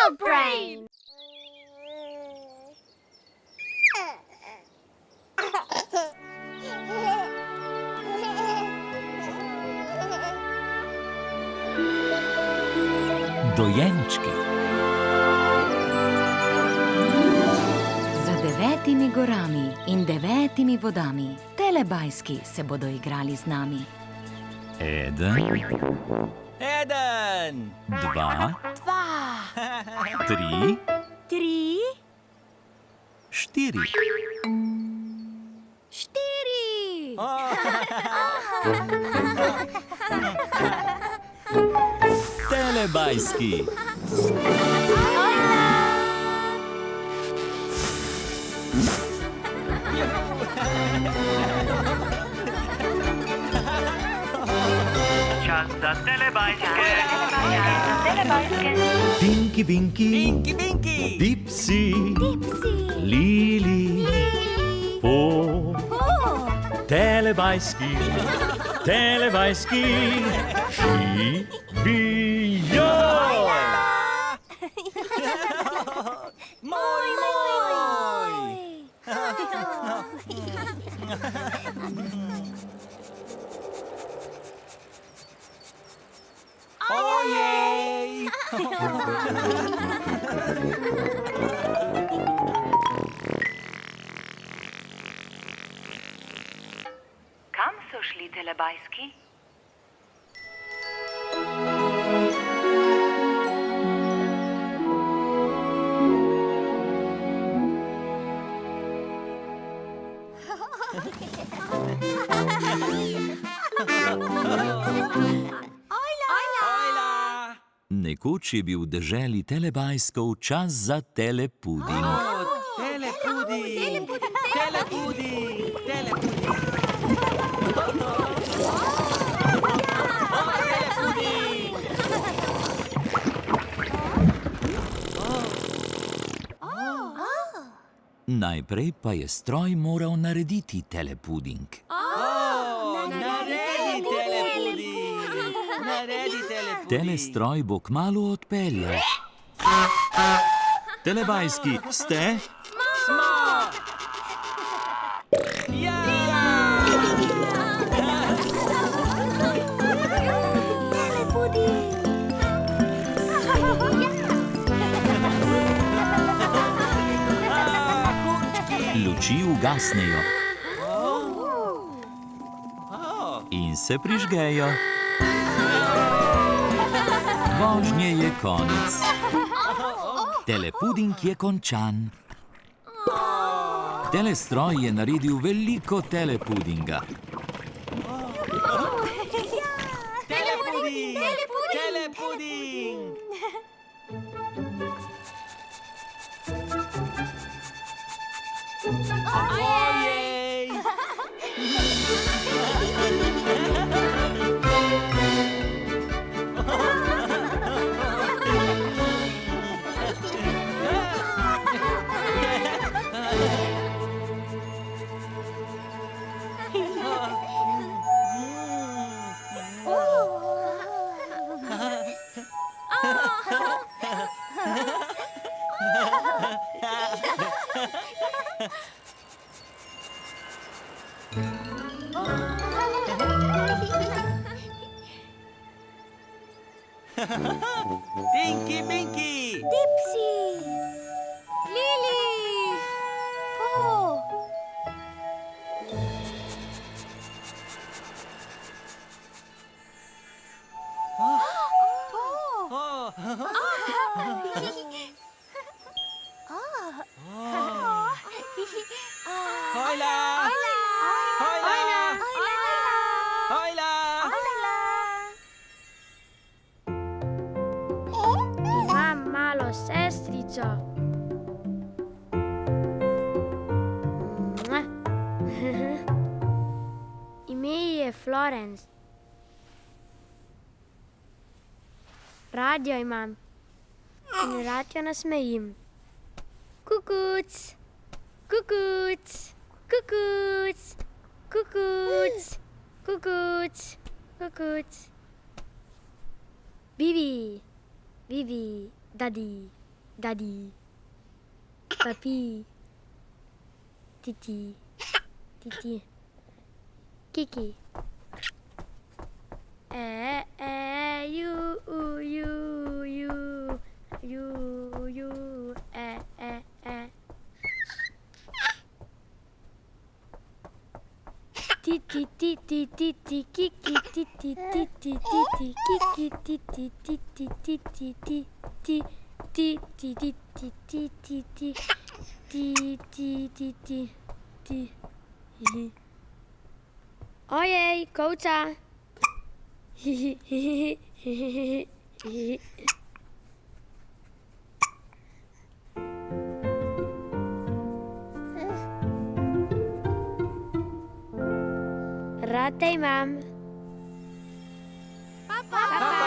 Dog Brain! Dojenčki. Za 9 gorami in 9 vodami Telebajski se bodo igrali z nami. 1, 2, 3, 4. 4! Telebajski. Čas za telebajske. Tinky Binky, Dipsy, Lili, Po. Telebajski, Telebajski, živijo! Moj! Ojej! Kam so šli telebajski? Nekoč je bil v deželi Telebajskov čas za telepuding. Najprej pa je stroj moral narediti telepuding. Telestroj bo kmalu odpeljal. Telebajski, ste? Smo! Luči ugasnejo in se prižgejo. Vožnje je konec. Telepuding je končan. Telestroj je naredil veliko telepudinga. Telepuding! Ojej! Tinky Binky! Dipsy! Lili! Po! Hojla! Imam malo sestrico. Ime ji je Florence. Rad jo imam in rad jo nasmejim. Kukuc, kukuc, kukuc, kukuc, kukuc, kukuc. Bibi, Bibi, Dadi. Daddy. Papi. Titi. Titi. Kiki. You, Titi, titi, titi, kiki, titi, titi, titi, kiki, titi, titi, titi, titi, titi, titi, titi, titi. Ojej, kouca. Rád mám. Papa.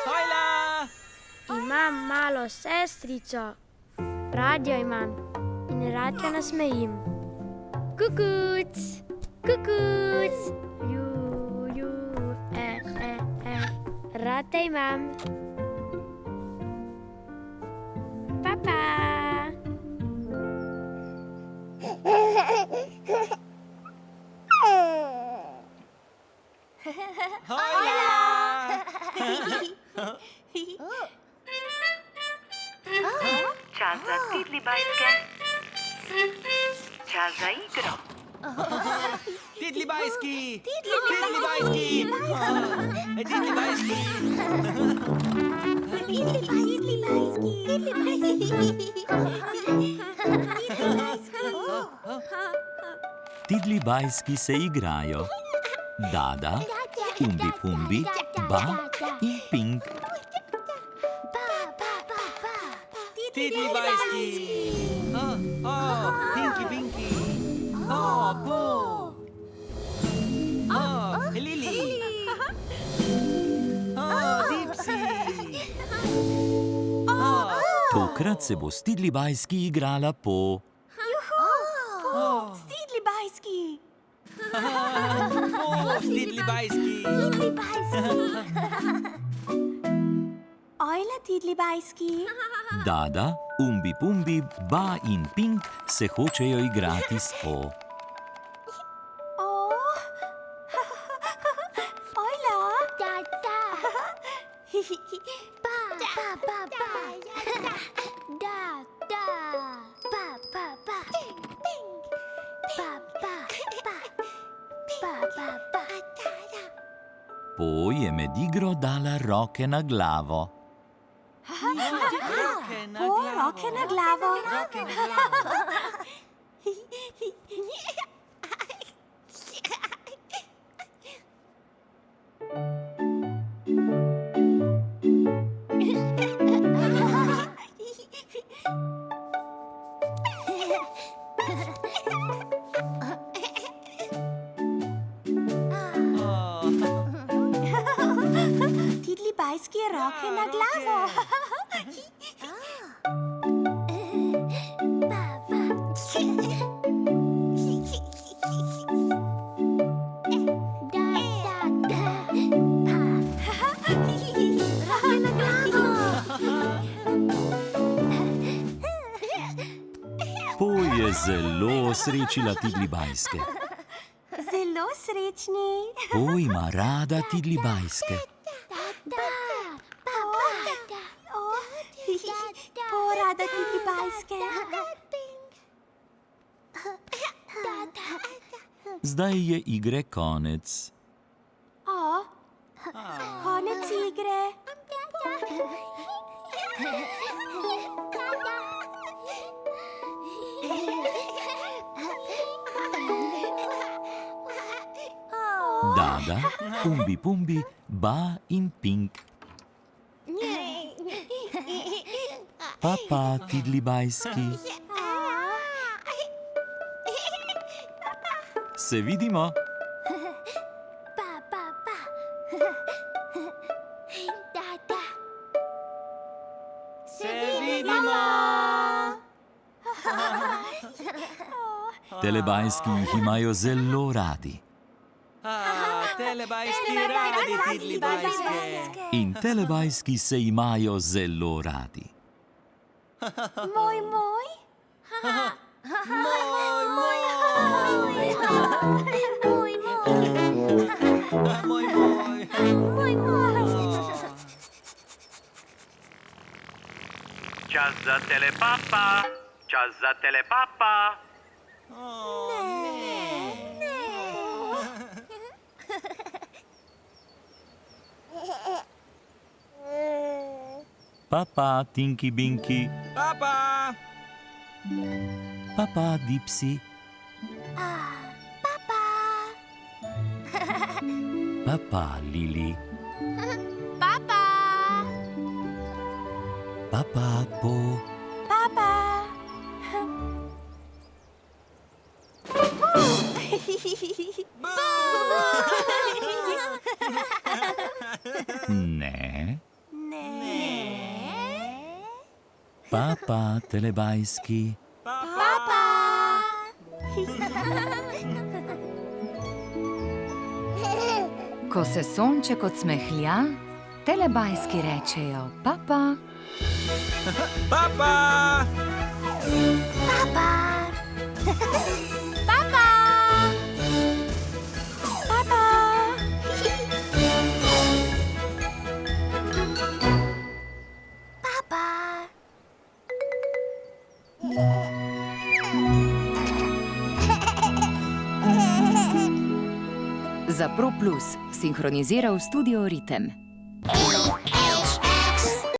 Hojla. Imam malo sestrico. Rád jo mám. In rád jo nasmejím. Kukuc, kukuc. Ju, Rád mám. Papa. Čas za Telebajske. Čas za igro. Telebajski. Telebajski se igrajo. Dada, Umbi Pumbi, Ba in Pink. Telebajski. Pinky. Bo. Lili. Dipsy. Tokrat se bo s Telebajski igrala po... Telebajski. Telebajski. Ojla Telebajski. Dada, Umbi Pumbi, Ba in Pink se hočejo igrati s po... Ojla. Po je med igro dala roke na glavo. Roke na glavo. Telebajski roke na glavo. Po je zelo srečila Telebajske. Zelo srečni. Po ima rada Telebajske. Porada Telebajske. Zdaj je igre konec. Konec igre. Dada, Umbi Pumbi, Ba in Pink. Papa Telebajski. Se vidimo? Telebajski jih imajo zelo radi. Telebajski radi Telebajske. In telebajski se imajo zelo radi. Moj. Moj. Čas za telepapa, čas za telepapa. Papa, Tinky Binky. Papa. Papa, Dipsy. Papa, Lili. Papa! Papa, Po. Papa. Ne. Papa, Telebajski. Ko se sonček odsmehlja, telebajski rečejo papa. Papa. Za Pro Plus sinhroniziral studio Ritem.